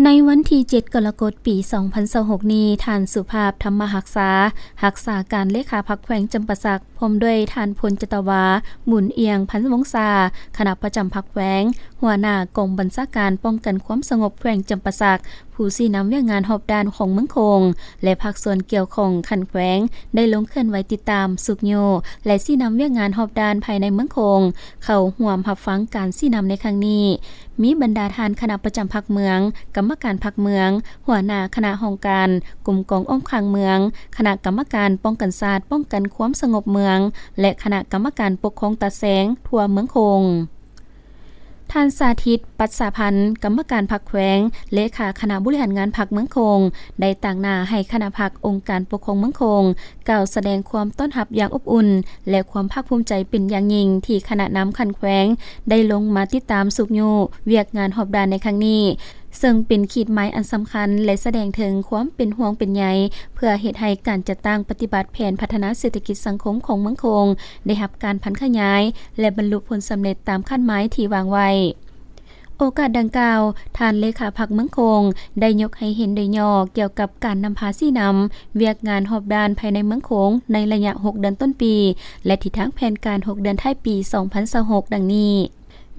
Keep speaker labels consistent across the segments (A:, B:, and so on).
A: ในวันที่ 7 กรกฎาคม ปี 2026 นี้ท่านสุภาพธรรมรักษาการเลขาพรรคแขวงจำปาสักพร้อมด้วยท่านพลจตวาหมุนเอียงพันวงศาคณะประจำพรรคแขวงหัวหน้ากองบัญชาการป้องกันความสงบแขวงจำปาสักผู้ชี้นำเรื่องงานหอบด้านของเมืองคงและภาคส่วนเกี่ยวข้องคันแขวงได้ลงเคลื่อนไหวติดตามสุกโยและชี้นำเรื่องงานหอบด้านภายในเมืองคงเข้าร่วมรับฟังการชี้นำในครั้งนี้มีบรรดาทานคณะประจำพรรคเมืองกรรมการพรรคเมืองหัวหน้าคณะห้องการกลุ่มกองอ้อมข้างเมืองคณะกรรมการป้องกันศาสตร์ป้องกันความสงบเมืองและคณะกรรมการปกครองตาแสงทั่วเมืองคงท่านสาธิตปัสสาพันธ์กรรมการพรรคแขวงเลขาคณะบริหารงานพรรคเมืองคงได้ต่างหน้าให้คณะพรรคองค์การปกครองเมืองคงกล่าวแสดงความต้อนรับอย่างอบอุ่นและความภาคภูมิใจเป็นอย่างยิ่งที่คณะนำคันแขวงได้ลงมาติดตามสุกโยเวียกงานหอบด้านในครั้งนี้ซึ่งเป็นขีดหมายอันสำคัญและแสดงถึงความเป็นห่วงเป็นใยเพื่อเฮ็ดให้การจัดตั้งปฏิบัติแผนพัฒนาเศรษฐกิจสังคมของเมืองคงได้รับการพัฒนาขยายและบรรลุผลสำเร็จตามคาดหมายที่วางไว้โอกาสดังกล่าวท่านเลขาพรรคเมืองคงได้ยกให้เห็นโดยย่อเกี่ยวกับการนำพาซี่นำเวียกงานหอบด้านภายในเมืองคงในระยะ6เดือนต้นปีและทิศทางแผนการ6เดือนท้ายปี2026ดังนี้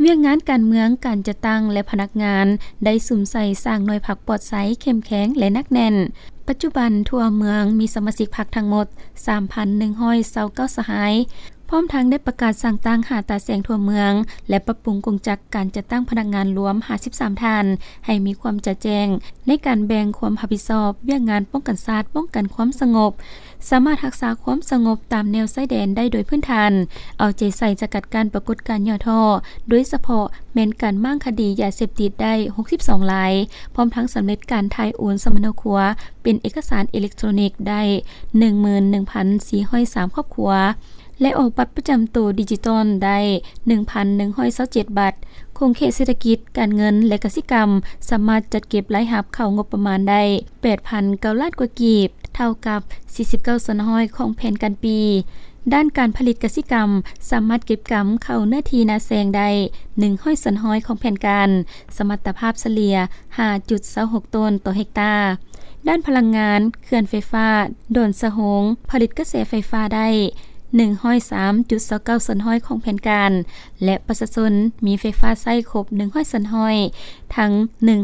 A: เวียกงานการเมืองการจัดตั้งและพนักงานได้สุ่มใส่สร้างหน่วยพรรคปลอดไสเข้มแข็งและนักแน่นปัจจุบันทั่วเมืองมีสมาชิกพรรคทั้งหมด 3,129 สหายพร้อมทั้งได้ประกาศสั่งตั้งหาตาแสงทั่วเมืองและปรับปรุงกงจักการจัดตั้งพนักงานรวม53ท่านให้มีความจัดแจงในการแบ่งความรับผิดชอบเรื่องงานป้องกันศาสตร์ป้องกันความสงบสามารถรักษาความสงบตามแนวชายแดนได้โดยพื้นฐานเอาใจใส่สกัดการปรากฏการณ์ย่อท่อโดยเฉพาะแม้นการมั่งคดียาเสพติดได้62รายพร้อมทั้งสำเร็จการถ่ายโอนสมนครัวเป็นเอกสารอิเล็กทรอนิกส์ได้ 11,403 ครอบครัวและออกบัตรประจำตัวดิจิตอลได้ 1,127 บัตรคงเขตเศรษฐกิจการเงินและกสิกรรมสามารถจัดเก็บรายรับเข้างบประมาณได้ 8,900 ล้านกว่ากีบเท่ากับ49ส่วนห้อยของแผนการปีด้านการผลิตกสิกรรมสามารถเก็บกำเข้าเนื้อที่นาแซงได้100ส่วนห้อยของแผนการสมรรถภาพเฉลี่ย 5.26 ต้นต่อเฮกตาร์ด้านพลังงานเขื่อนไฟฟ้าโดนสะหงผลิตกระแสไฟฟ้าได้103.29 ส่วนห้อยของแผนการและประชาชนมีไฟฟ้าใช้ครบ100ส่วนห้อยทั้ง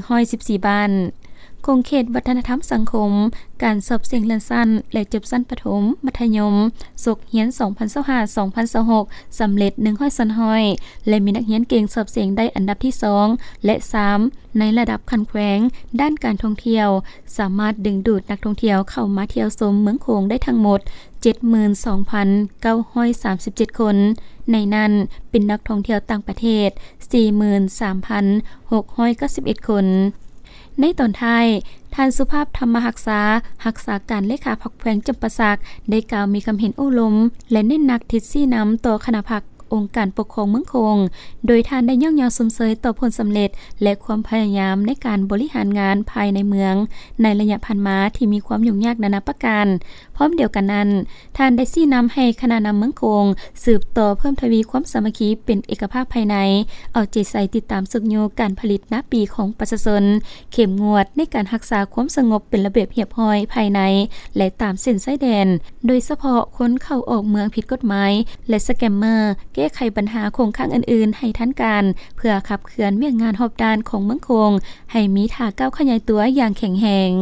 A: 114บ้านคงเขตวัฒนธรรมสังคมการสอบเสียงเรียนสั้นและจบสั้นประถมมัธยมศกเรียน 2025-2026 สำเร็จ100ส่วนห้อยและมีนักเรียนเก่งสอบเสียงได้อันดับที่2และ3ในระดับคันแขวงด้านการท่องเที่ยวสามารถดึงดูดนักท่องเที่ยวเข้ามาเที่ยวชมเมืองคงได้ทั้งหมด 72,937 คนในนั้นเป็นนักท่องเที่ยวต่างประเทศ 43,691 คนในตอนท้ายท่านสุภาพธรรมรักษาการเลขาพรรคแขวงจำปาสักได้กล่าวมีคำเห็นโอ้ล้มและเน้นหนักทิศชี้นำต่อคณะพรรคองค์การปกครองเมืองคงโดยท่านได้ย่องยอสมเสยต่อผลสำเร็จและความพยายามในการบริหารงานภายในเมืองในระยะผ่านมาที่มีความยุ่งยากนานาประการพร้อมเดียวกันนั้นท่านได้ชี้นำให้คณะนำเมืองคงสืบต่อเพิ่มทวีความสามัคคีเป็นเอกภาพภายในเอาใจใส่ติดตามสุกโยการผลิตณปีของประชาชนเข้มงวดในการรักษาความสงบเป็นระเบียบเรียบร้อยภายในและตามเส้นชายแดนโดยเฉพาะคนเข้าออกเมืองผิดกฎหมายและสแกมเมอร์แก้ไขปัญหาโครงข่ายอื่นๆให้ทันการเพื่อขับเคลื่อนเรื่องงานหอบด้านของเมืองคงให้มีท่าก้าวขยายตัวอย่างแข็งแรง